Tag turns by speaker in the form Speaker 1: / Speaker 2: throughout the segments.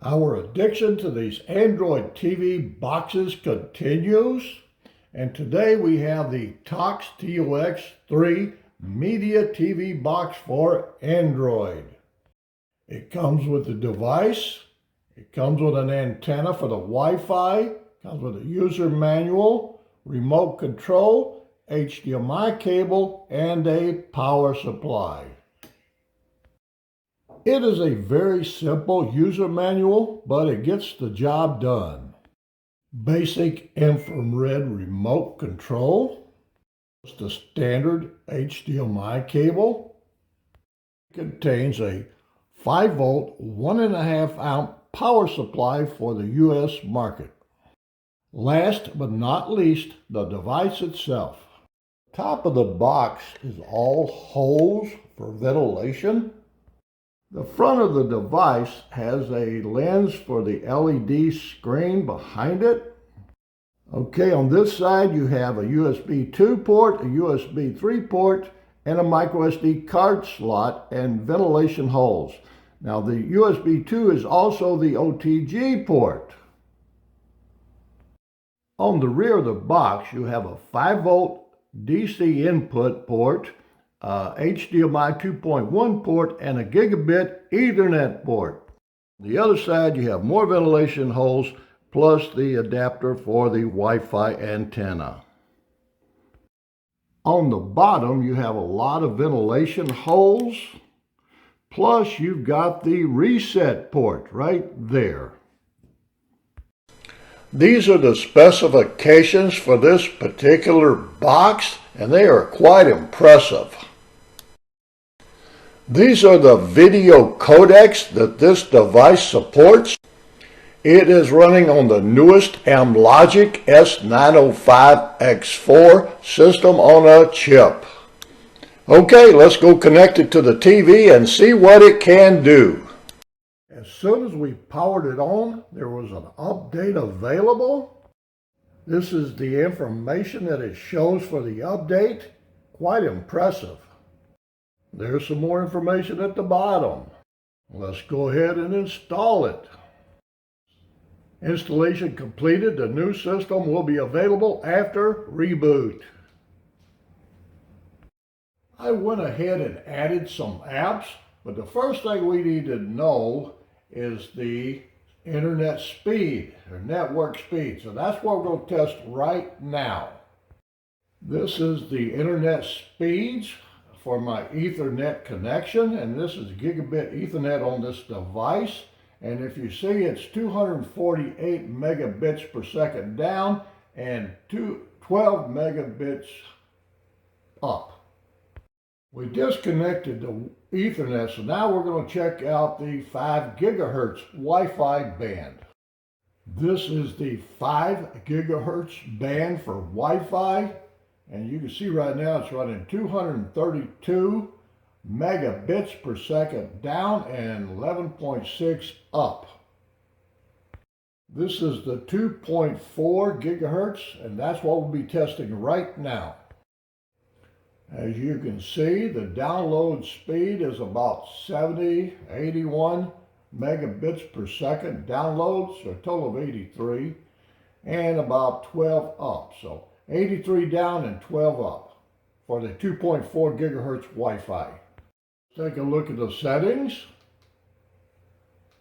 Speaker 1: Our addiction to these Android TV boxes continues, and today we have the TOX3 Media TV box for Android. It comes with the device, it comes with an antenna for the Wi-Fi, comes with a user manual, remote control, HDMI cable, and a power supply. It is a very simple user manual, but it gets the job done. Basic infrared remote control. It's the standard HDMI cable. It contains a 5-volt, 1.5 amp power supply for the US market. Last but not least, the device itself. The top of the box is all holes for ventilation. The front of the device has a lens for the LED screen behind it. Okay, on this side you have a USB 2 port, a USB 3 port, and a microSD card slot and ventilation holes. Now the USB 2 is also the OTG port. On the rear of the box you have a 5-volt DC input port, HDMI 2.1 port, and a gigabit Ethernet port. On the other side you have more ventilation holes plus the adapter for the Wi-Fi antenna. On the bottom you have a lot of ventilation holes, plus you've got the reset port right there. These are the specifications for this particular box, and they are quite impressive. These are the video codecs that this device supports. It is running on the newest Amlogic S905X4 system on a chip. Okay, let's go connect it to the TV and see what it can do. As soon as we powered it on, there was an update available. This is the information that it shows for the update. Quite impressive. There's some more information at the bottom. Let's go ahead and install it. Installation completed. The new system will be available after reboot. I went ahead and added some apps, but the first thing we need to know is the internet speed, or network speed. So that's what we're going to test right now. This is the internet speeds for my Ethernet connection, and this is gigabit Ethernet on this device. And if you see, it's 248 megabits per second down and 12 megabits up. We disconnected the Ethernet, so now we're going to check out the 5 gigahertz Wi-Fi band. This is the 5 gigahertz band for Wi-Fi, and you can see right now it's running 232 megabits per second down and 11.6 up. This is the 2.4 gigahertz, and that's what we'll be testing right now. As you can see, the download speed is about 81 megabits per second downloads, so a total of 83, and about 12 up. So 83 down and 12 up for the 2.4 gigahertz Wi-Fi. Take a look at the settings.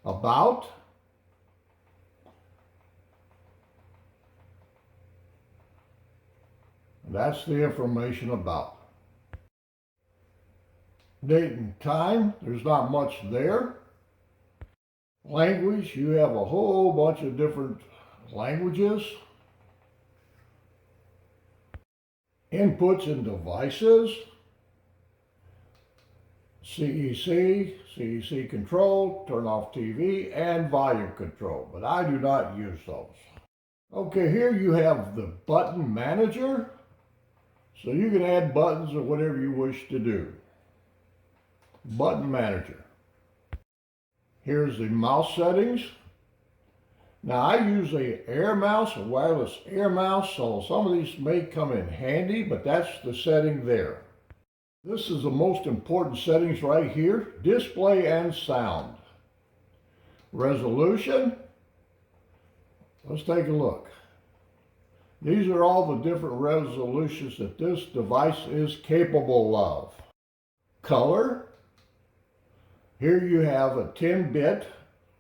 Speaker 1: About. That's the information about. Date and time, there's not much there. Language, you have a whole bunch of different languages. Inputs and devices. CEC control, turn off TV, and volume control, but I do not use those. Okay, here you have the button manager, so you can add buttons or whatever you wish to do. Button manager. Here's the mouse settings. Now I use a air mouse, a wireless air mouse, so some of these may come in handy, but that's the setting there. This is the most important settings right here, display and sound. Resolution, let's take a look. These are all the different resolutions that this device is capable of. Color, here you have a 10-bit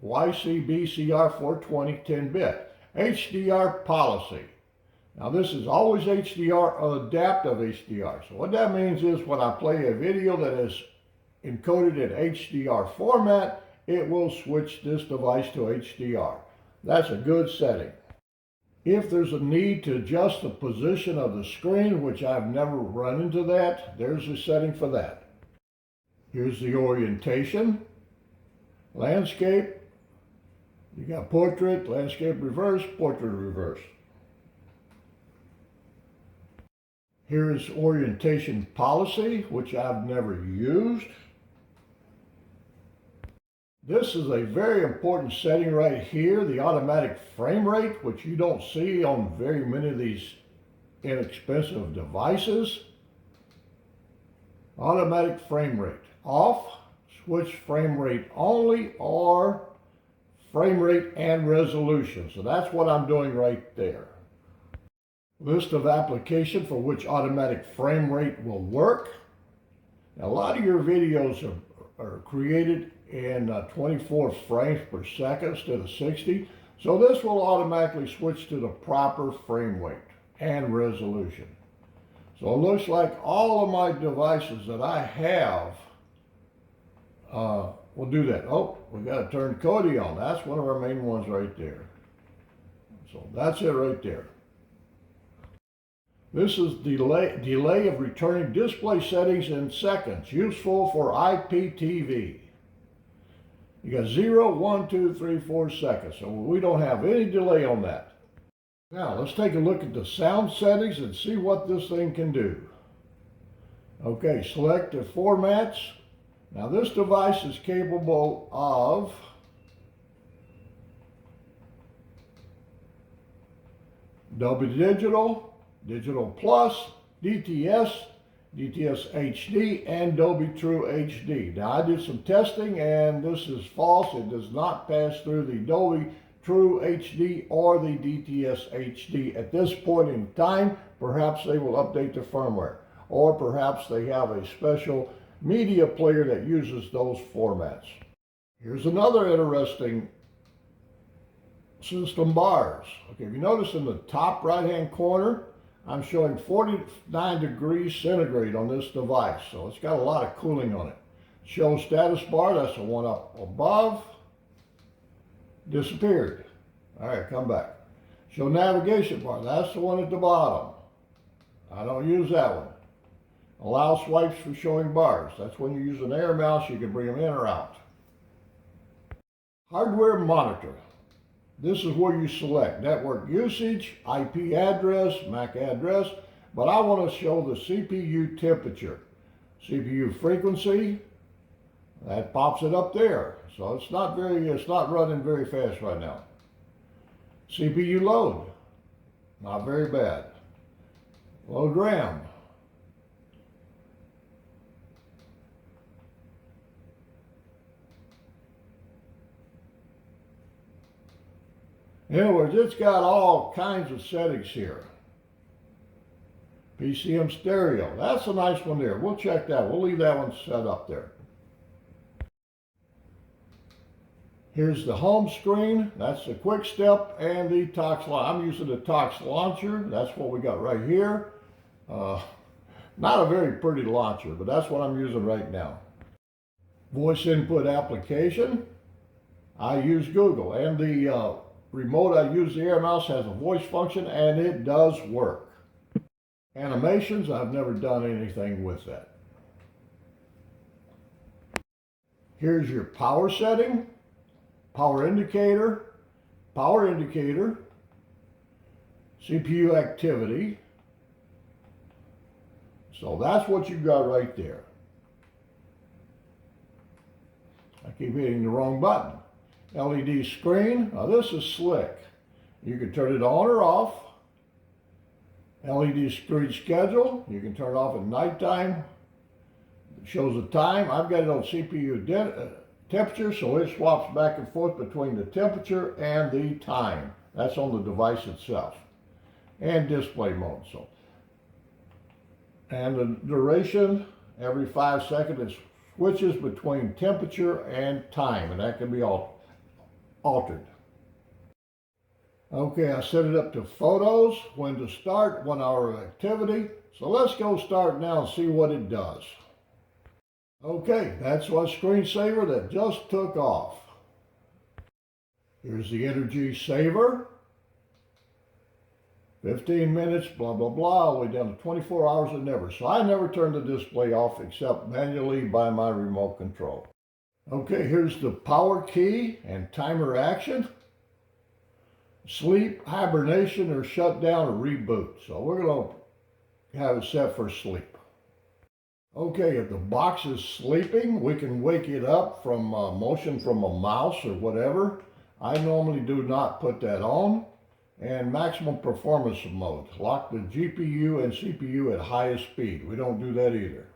Speaker 1: YCBCR420 10-bit. HDR policy. Now this is always HDR, adaptive HDR. So what that means is when I play a video that is encoded in HDR format, it will switch this device to HDR. That's a good setting. If there's a need to adjust the position of the screen, which I've never run into that, there's a setting for that. Here's the orientation, landscape, you got portrait, landscape reverse, portrait reverse. Here's orientation policy, which I've never used. This is a very important setting right here, the automatic frame rate, which you don't see on very many of these inexpensive devices. Automatic frame rate off, switch frame rate only, or frame rate and resolution. So that's what I'm doing right there. List of application for which automatic frame rate will work. Now, a lot of your videos are created in 24 frames per second instead of 60. So this will automatically switch to the proper frame rate and resolution. So it looks like all of my devices that I have will do that. Oh, we got to turn Kodi on. That's one of our main ones right there. So that's it right there. This is delay of returning display settings in seconds, useful for IPTV. You got 0, 1, 2, 3, 4 seconds. So we don't have any delay on that. Now let's take a look at the sound settings and see what this thing can do. Okay, select the formats. Now this device is capable of Dolby Digital, Digital Plus, DTS, DTS HD, and Dolby True HD. Now I did some testing and this is false. It does not pass through the Dolby True HD or the DTS HD at this point in time. Perhaps they will update the firmware, or perhaps they have a special media player that uses those formats. Here's another interesting system bars. Okay, if you notice in the top right hand corner, I'm showing 49 degrees centigrade on this device, so it's got a lot of cooling on it. Show status bar, that's the one up above. Disappeared. All right, come back. Show navigation bar, that's the one at the bottom. I don't use that one. Allow swipes for showing bars. That's when you use an air mouse, you can bring them in or out. Hardware monitor. This is where you select network usage, IP address, MAC address, but I want to show the CPU temperature. CPU frequency, that pops it up there. So it's not running very fast right now. CPU load, not very bad. Load RAM. In other words, it's got all kinds of settings here. PCM stereo, that's a nice one there. We'll check that. We'll leave that one set up there. Here's the home screen. That's the quick step and the TOX launcher. I'm using the TOX launcher. That's what we got right here. Not a very pretty launcher, but that's what I'm using right now. Voice input application. I use Google, and the remote I use, the air mouse, has a voice function, and it does work. Animations, I've never done anything with that. Here's your power setting, power indicator, CPU activity. So that's what you got right there. I keep hitting the wrong button. LED screen, now this is slick. You can turn it on or off. LED screen schedule, you can turn it off at nighttime. It shows the time. I've got it on CPU temperature, so it swaps back and forth between the temperature and the time. That's on the device itself. And display mode. So, and the duration, every 5 seconds, it switches between temperature and time, and that can be altered. Okay, I set it up to photos, when to start, 1 hour of activity. So let's go start now and see what it does. Okay, that's our screensaver that just took off. Here's the energy saver. 15 minutes, blah, blah, blah, all the way down to 24 hours and never. So I never turn the display off except manually by my remote control. Okay, here's the power key and timer action. Sleep, hibernation, or shut down or reboot. So we're going to have it set for sleep. Okay, if the box is sleeping, we can wake it up from motion from a mouse or whatever. I normally do not put that on. And maximum performance mode. Lock the GPU and CPU at highest speed. We don't do that either.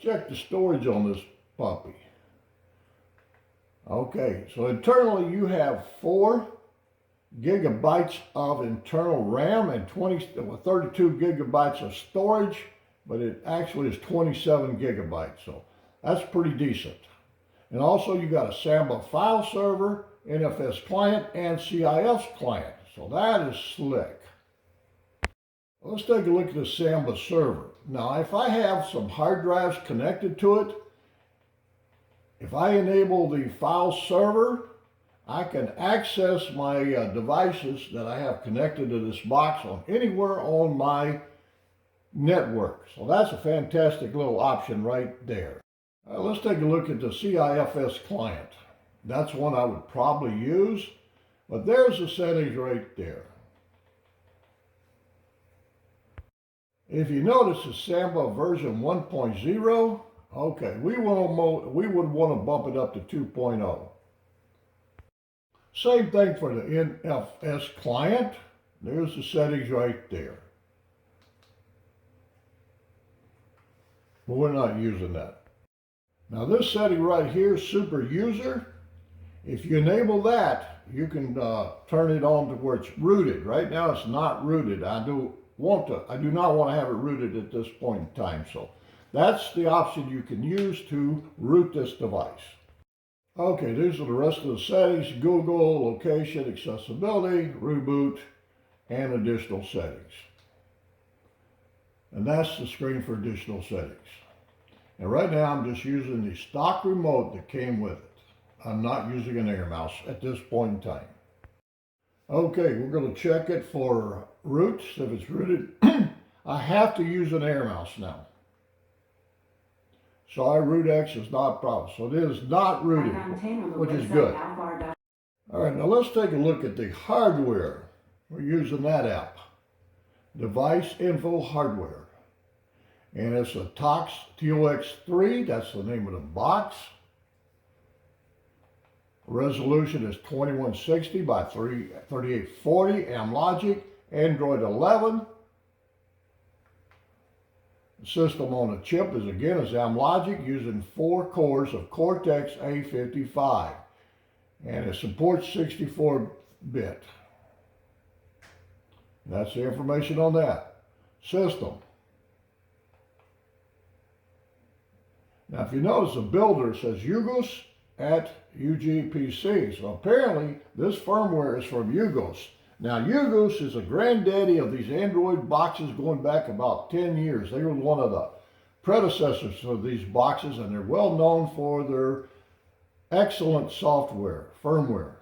Speaker 1: Check the storage on this puppy. Okay, so internally you have 4 gigabytes of internal RAM and 32 gigabytes of storage, but it actually is 27 gigabytes, so that's pretty decent. And also you got a Samba file server, NFS client, and CIS client. So that is slick. Let's take a look at the Samba server. Now, if I have some hard drives connected to it, if I enable the file server, I can access my devices that I have connected to this box on anywhere on my network. So that's a fantastic little option right there. Let's take a look at the CIFS client. That's one I would probably use. But there's the settings right there. If you notice the Samba version 1.0, okay, we would want to bump it up to 2.0. Same thing for the NFS client. There's the settings right there. But we're not using that. Now this setting right here, super user, if you enable that, you can turn it on to where it's rooted. Right now it's not rooted. I do not want to have it rooted at this point in time. So that's the option you can use to root this device. Okay, these are the rest of the settings: Google, location, accessibility, reboot, and additional settings. And that's the screen for additional settings. And right now I'm just using the stock remote that came with it. I'm not using an air mouse at this point in time. Okay, we're going to check it for roots. If it's rooted, I have to use an air mouse now. So our root X is not a problem. So it is not rooted, which is good. All right, now let's take a look at the hardware. We're using that app. Device Info Hardware. And it's a TOX3, that's the name of the box. Resolution is 2160 by 3840, Amlogic, Android 11. The system on the chip is Amlogic, using 4 cores of Cortex A55. And it supports 64-bit. That's the information on that. System. Now if you notice, the builder says Yugos at UGPC. So apparently this firmware is from Yugos. Now Yugos is a granddaddy of these Android boxes going back about 10 years. They were one of the predecessors of these boxes, and they're well known for their excellent software, firmware.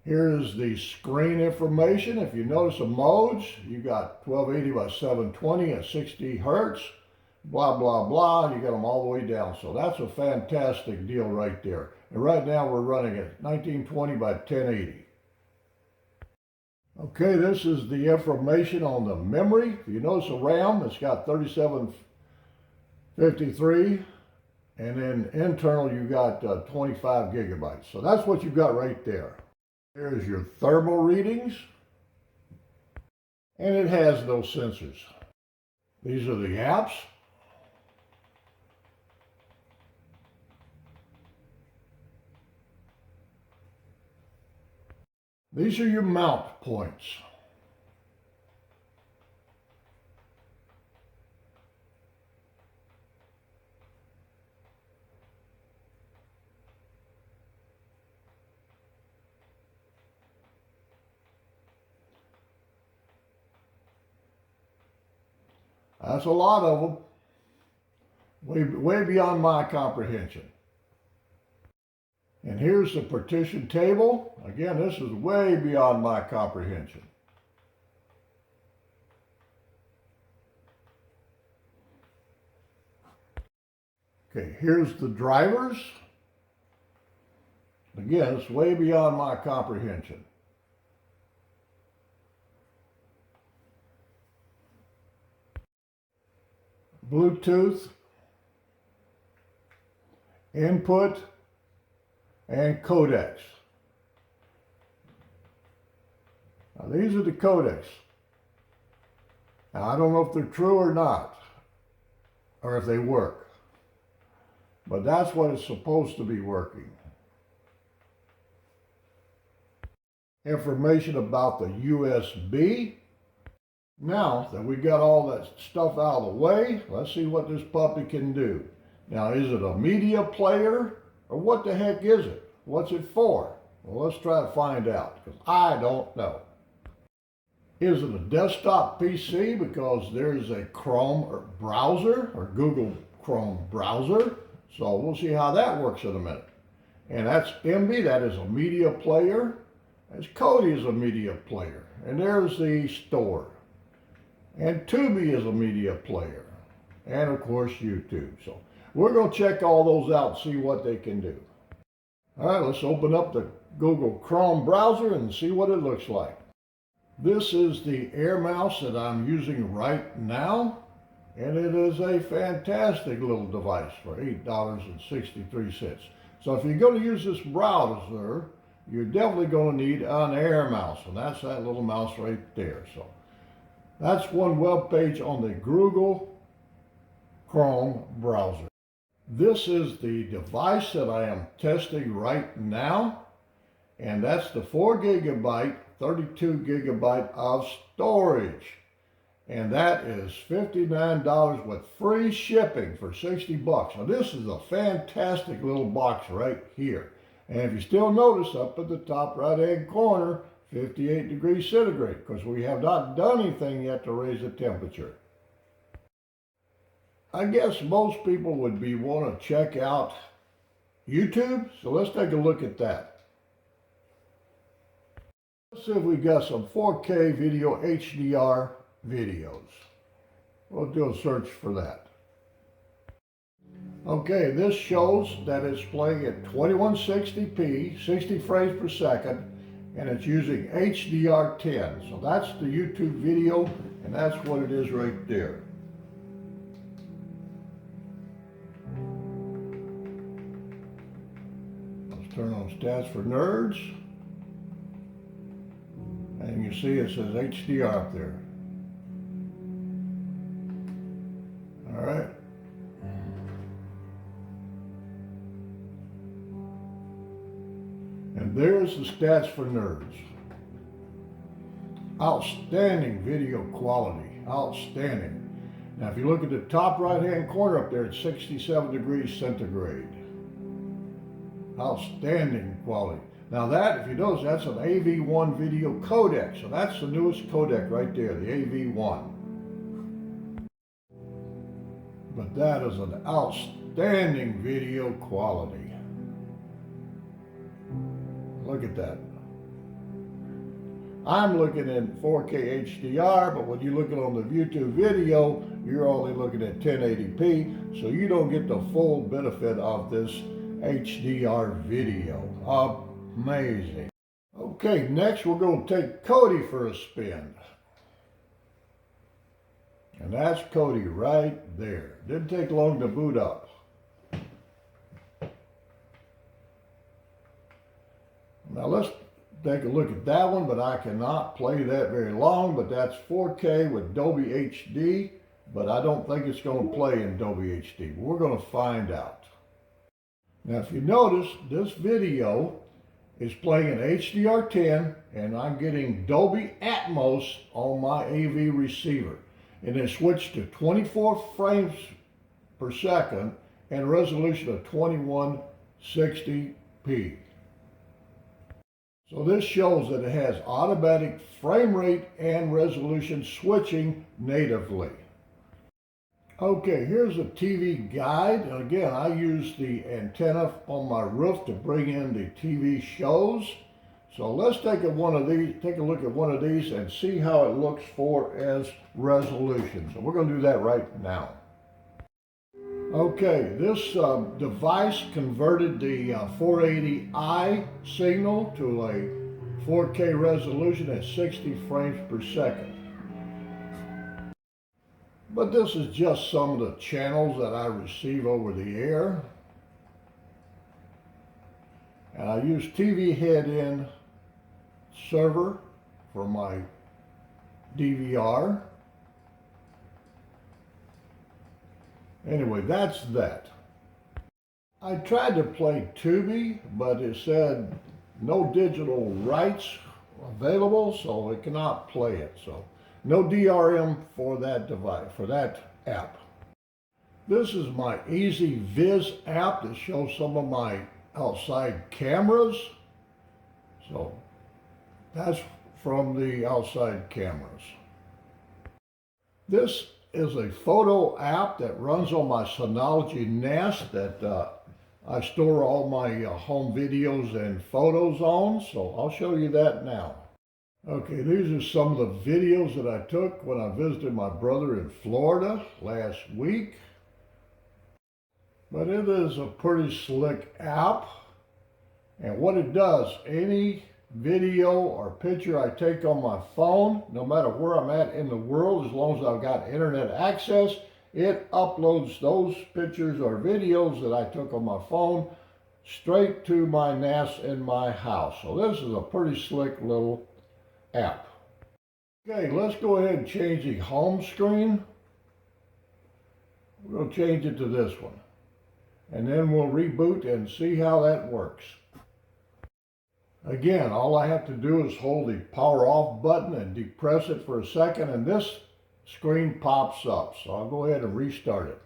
Speaker 1: Here's the screen information. If you notice the modes, you got 1280 by 720 at 60 hertz. Blah, blah, blah. You got them all the way down. So that's a fantastic deal right there. And right now we're running at 1920 by 1080. Okay, this is the information on the memory. If you notice the RAM, it's got 3753. And then internal, you got 25 gigabytes. So that's what you've got right there. There's your thermal readings. And it has those sensors. These are the apps. These are your mount points. That's a lot of them. Way beyond my comprehension. And here's the partition table. Again, this is way beyond my comprehension. Okay, here's the drivers. Again, it's way beyond my comprehension. Bluetooth, input, and codecs. Now these are the codecs. Now I don't know if they're true or not, or if they work, but that's what it's supposed to be working. Information about the USB. Now that we got all that stuff out of the way, let's see what this puppy can do. Now, is it a media player, or what the heck is it? What's it for? Well, let's try to find out, because I don't know. Is it a desktop PC, because there's a Chrome browser, or Google Chrome browser, so we'll see how that works in a minute. And that's MB, that is a media player. As Kodi is a media player, and there's the store. And Tubi is a media player, and of course YouTube. So we're going to check all those out and see what they can do. All right, let's open up the Google Chrome browser and see what it looks like. This is the Air Mouse that I'm using right now, and it is a fantastic little device for $8.63. So if you're going to use this browser, you're definitely going to need an Air Mouse, and that's that little mouse right there. So that's one web page on the Google Chrome browser. This is the device that I am testing right now, and that's the 4 gigabyte, 32 gigabyte of storage. And that is $59 with free shipping for 60 bucks. Now this is a fantastic little box right here. And if you still notice up at the top right hand corner, 58 degrees centigrade, because we have not done anything yet to raise the temperature. I guess most people would want to check out YouTube, so let's take a look at that. Let's see if we got some 4K video HDR videos. We'll do a search for that. Okay, this shows that it's playing at 2160p, 60 frames per second, and it's using HDR10. So that's the YouTube video, and that's what it is right there. Let's turn on Stats for Nerds. And you see it says HDR up there. All right. And there's the Stats for Nerds. Outstanding video quality, outstanding. Now if you look at the top right hand corner up there, it's 67 degrees centigrade. Outstanding quality. Now that, if you notice, that's an AV1 video codec. So that's the newest codec right there, the AV1. But that is an outstanding video quality. Look at that. I'm looking at 4K HDR, but when you're looking on the YouTube video, you're only looking at 1080p, so you don't get the full benefit of this HDR video. Amazing. Okay, next we're going to take Kodi for a spin. And that's Kodi right there. Didn't take long to boot up. Now let's take a look at that one, but I cannot play that very long, but that's 4K with Dolby HD, but I don't think it's going to play in Dolby HD. We're going to find out. Now if you notice, this video is playing in HDR10, and I'm getting Dolby Atmos on my AV receiver. And then switched to 24 frames per second and resolution of 2160p. So this shows that it has automatic frame rate and resolution switching natively. Okay, here's a TV guide. And again, I use the antenna on my roof to bring in the TV shows. So let's take a look at one of these and see how it looks for as resolution. So we're going to do that right now. Okay, this device converted the 480i signal to a 4K resolution at 60 frames per second. But this is just some of the channels that I receive over the air. And I use TV head-in server for my DVR. Anyway, that's that. I tried to play Tubi, but it said no digital rights available, so it cannot play it. So no DRM for that device, for that app. This is my Easy Viz app that shows some of my outside cameras. So that's from the outside cameras. This is a photo app that runs on my Synology Nest that I store all my home videos and photos on. So I'll show you that now. Okay, these are some of the videos that I took when I visited my brother in Florida last week. But it is a pretty slick app. And what it does, any video or picture I take on my phone, no matter where I'm at in the world, as long as I've got internet access, it uploads those pictures or videos that I took on my phone straight to my NAS in my house. So this is a pretty slick little app. Okay, let's go ahead and change the home screen. We'll change it to this one. And then we'll reboot and see how that works. Again, all I have to do is hold the power off button and depress it for a second, and this screen pops up. So I'll go ahead and restart it.